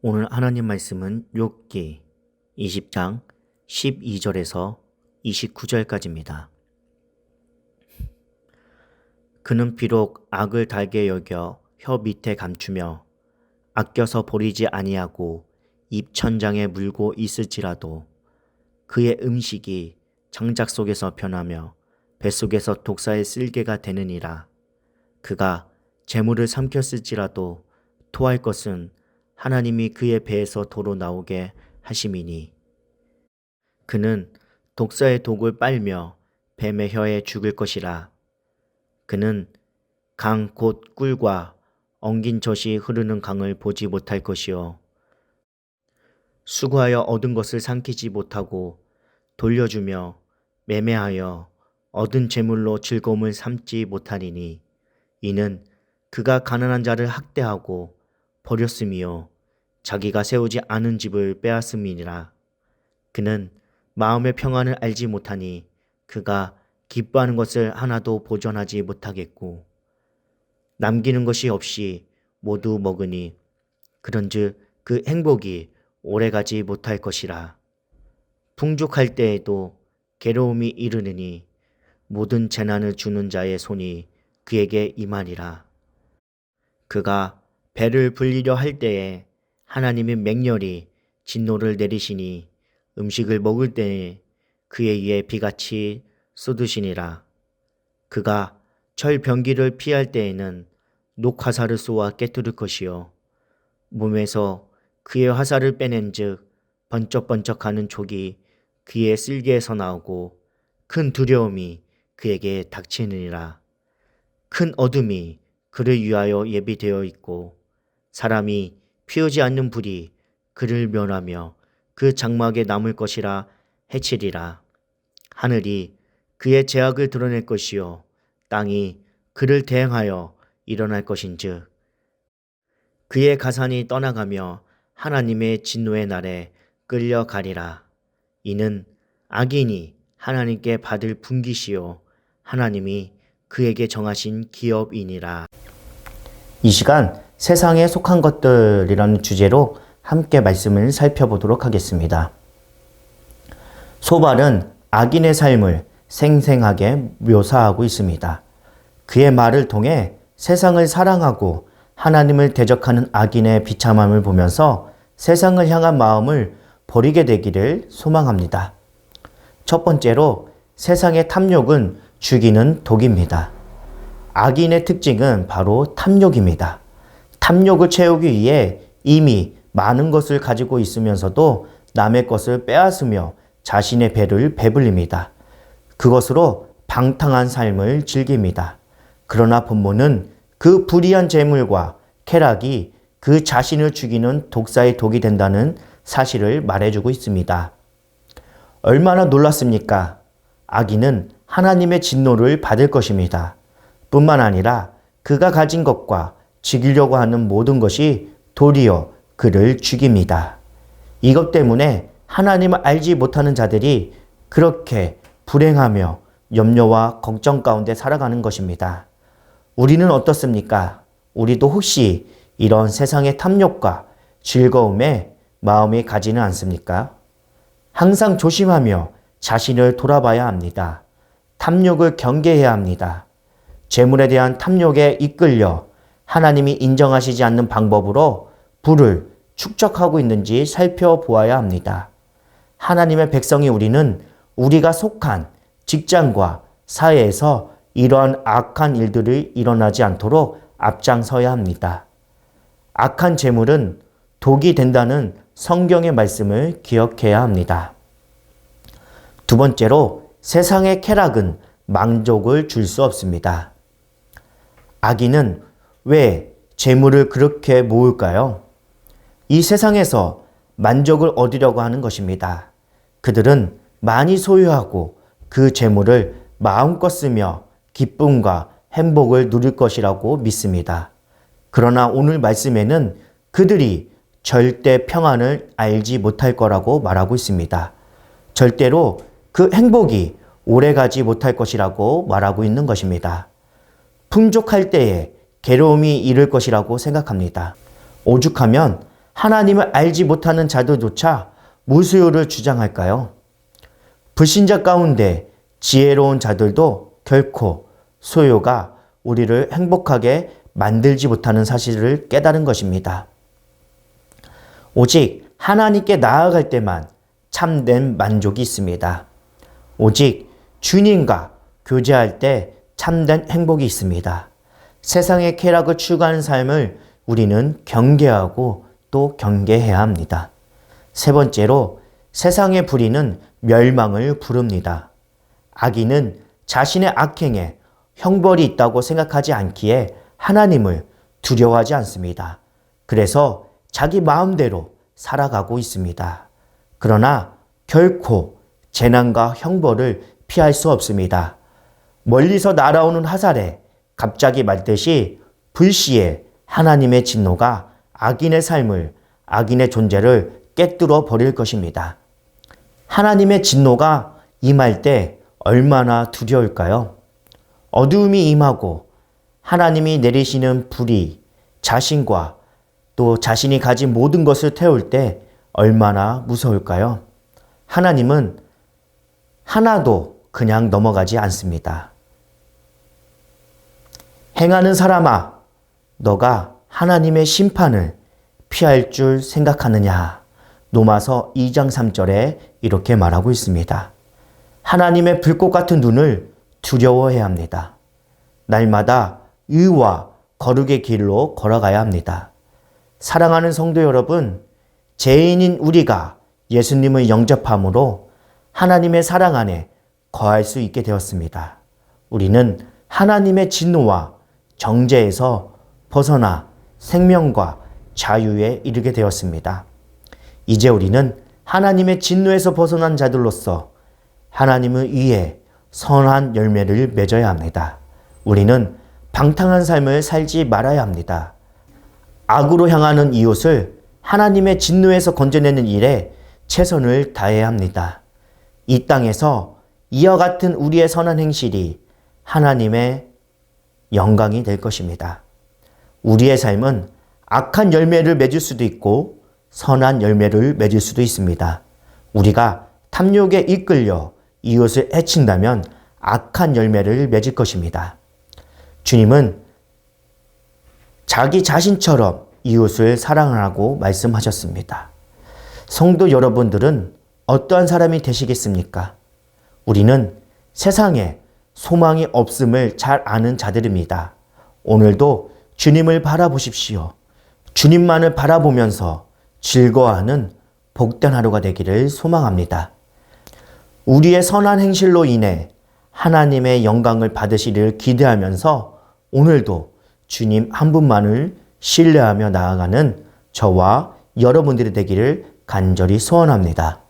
오늘 하나님 말씀은 욥기 20장 12절에서 29절까지입니다. 그는 비록 악을 달게 여겨 혀 밑에 감추며 아껴서 버리지 아니하고 입 천장에 물고 있을지라도 그의 음식이 장작 속에서 변하며 뱃속에서 독사의 쓸개가 되느니라. 그가 재물을 삼켰을지라도 토할 것은 하나님이 그의 배에서 도로 나오게 하심이니 그는 독사의 독을 빨며 뱀의 혀에 죽을 것이라. 그는 강 곧 꿀과 엉긴 젖이 흐르는 강을 보지 못할 것이요 수고하여 얻은 것을 삼키지 못하고 돌려주며 매매하여 얻은 재물로 즐거움을 삼지 못하리니 이는 그가 가난한 자를 학대하고 버렸음이요 자기가 세우지 않은 집을 빼앗음이니라. 그는 마음의 평안을 알지 못하니 그가 기뻐하는 것을 하나도 보존하지 못하겠고 남기는 것이 없이 모두 먹으니 그런즉 그 행복이 오래가지 못할 것이라. 풍족할 때에도 괴로움이 이르느니 모든 재난을 주는 자의 손이 그에게 임하리라. 그가 배를 불리려 할 때에 하나님의 맹렬히 진노를 내리시니 음식을 먹을 때에 그의 위에 비같이 쏟으시니라. 그가 철병기를 피할 때에는 녹화살을 쏘아 깨뜨릴 것이요 몸에서 그의 화살을 빼낸즉 번쩍번쩍하는 촉이 그의 쓸개에서 나오고 큰 두려움이 그에게 닥치느니라. 큰 어둠이 그를 위하여 예비되어 있고 사람이 피우지 않는 불이 그를 멸하며 그 장막에 남을 것이라 해치리라. 하늘이 그의 죄악을 드러낼 것이요 땅이 그를 대행하여 일어날 것인즉 그의 가산이 떠나가며 하나님의 진노의 날에 끌려가리라. 이는 악인이 하나님께 받을 분깃이요 하나님이 그에게 정하신 기업이니라. 이 시간 세상에 속한 것들이라는 주제로 함께 말씀을 살펴보도록 하겠습니다. 소발은 악인의 삶을 생생하게 묘사하고 있습니다. 그의 말을 통해 세상을 사랑하고 하나님을 대적하는 악인의 비참함을 보면서 세상을 향한 마음을 버리게 되기를 소망합니다. 첫 번째로 세상의 탐욕은 죽이는 독입니다. 악인의 특징은 바로 탐욕입니다. 탐욕을 채우기 위해 이미 많은 것을 가지고 있으면서도 남의 것을 빼앗으며 자신의 배를 배불립니다. 그것으로 방탕한 삶을 즐깁니다. 그러나 본문은 그 불의한 재물과 쾌락이 그 자신을 죽이는 독사의 독이 된다는 사실을 말해주고 있습니다. 얼마나 놀랐습니까? 악인은 하나님의 진노를 받을 것입니다. 뿐만 아니라 그가 가진 것과 죽이려고 하는 모든 것이 도리어 그를 죽입니다. 이것 때문에 하나님을 알지 못하는 자들이 그렇게 불행하며 염려와 걱정 가운데 살아가는 것입니다. 우리는 어떻습니까? 우리도 혹시 이런 세상의 탐욕과 즐거움에 마음이 가지는 않습니까? 항상 조심하며 자신을 돌아봐야 합니다. 탐욕을 경계해야 합니다. 재물에 대한 탐욕에 이끌려 하나님이 인정하시지 않는 방법으로 부를 축적하고 있는지 살펴보아야 합니다. 하나님의 백성이 우리는 우리가 속한 직장과 사회에서 이러한 악한 일들이 일어나지 않도록 앞장서야 합니다. 악한 재물은 독이 된다는 성경의 말씀을 기억해야 합니다. 두 번째로 세상의 쾌락은 만족을 줄 수 없습니다. 악인은 왜 재물을 그렇게 모을까요? 이 세상에서 만족을 얻으려고 하는 것입니다. 그들은 많이 소유하고 그 재물을 마음껏 쓰며 기쁨과 행복을 누릴 것이라고 믿습니다. 그러나 오늘 말씀에는 그들이 절대 평안을 알지 못할 거라고 말하고 있습니다. 절대로 그 행복이 오래가지 못할 것이라고 말하고 있는 것입니다. 풍족할 때에 괴로움이 이를 것이라고 생각합니다. 오죽하면 하나님을 알지 못하는 자들조차 무수요를 주장할까요? 불신자 가운데 지혜로운 자들도 결코 소요가 우리를 행복하게 만들지 못하는 사실을 깨달은 것입니다. 오직 하나님께 나아갈 때만 참된 만족이 있습니다. 오직 주님과 교제할 때 참된 행복이 있습니다. 세상의 쾌락을 추구하는 삶을 우리는 경계하고 또 경계해야 합니다. 세 번째로 세상의 불의는 멸망을 부릅니다. 악인은 자신의 악행에 형벌이 있다고 생각하지 않기에 하나님을 두려워하지 않습니다. 그래서 자기 마음대로 살아가고 있습니다. 그러나 결코 재난과 형벌을 피할 수 없습니다. 멀리서 날아오는 화살에 갑자기 맞듯이 불시에 하나님의 진노가 악인의 삶을, 악인의 존재를 깨뜨려 버릴 것입니다. 하나님의 진노가 임할 때 얼마나 두려울까요? 어두움이 임하고 하나님이 내리시는 불이 자신과 또 자신이 가진 모든 것을 태울 때 얼마나 무서울까요? 하나님은 하나도 그냥 넘어가지 않습니다. 행하는 사람아, 너가 하나님의 심판을 피할 줄 생각하느냐? 로마서 2장 3절에 이렇게 말하고 있습니다. 하나님의 불꽃 같은 눈을 두려워해야 합니다. 날마다 의와 거룩의 길로 걸어가야 합니다. 사랑하는 성도 여러분, 죄인인 우리가 예수님을 영접함으로 하나님의 사랑 안에 거할 수 있게 되었습니다. 우리는 하나님의 진노와 정죄에서 벗어나 생명과 자유에 이르게 되었습니다. 이제 우리는 하나님의 진노에서 벗어난 자들로서 하나님을 위해 선한 열매를 맺어야 합니다. 우리는 방탕한 삶을 살지 말아야 합니다. 악으로 향하는 이웃을 하나님의 진노에서 건져내는 일에 최선을 다해야 합니다. 이 땅에서 이와 같은 우리의 선한 행실이 하나님의 영광이 될 것입니다. 우리의 삶은 악한 열매를 맺을 수도 있고 선한 열매를 맺을 수도 있습니다. 우리가 탐욕에 이끌려 이웃을 해친다면 악한 열매를 맺을 것입니다. 주님은 자기 자신처럼 이웃을 사랑하라고 말씀하셨습니다. 성도 여러분들은 어떠한 사람이 되시겠습니까? 우리는 세상에 소망이 없음을 잘 아는 자들입니다. 오늘도 주님을 바라보십시오. 주님만을 바라보면서 즐거워하는 복된 하루가 되기를 소망합니다. 우리의 선한 행실로 인해 하나님의 영광을 받으시리를 기대하면서 오늘도 주님 한 분만을 신뢰하며 나아가는 저와 여러분들이 되기를 간절히 소원합니다.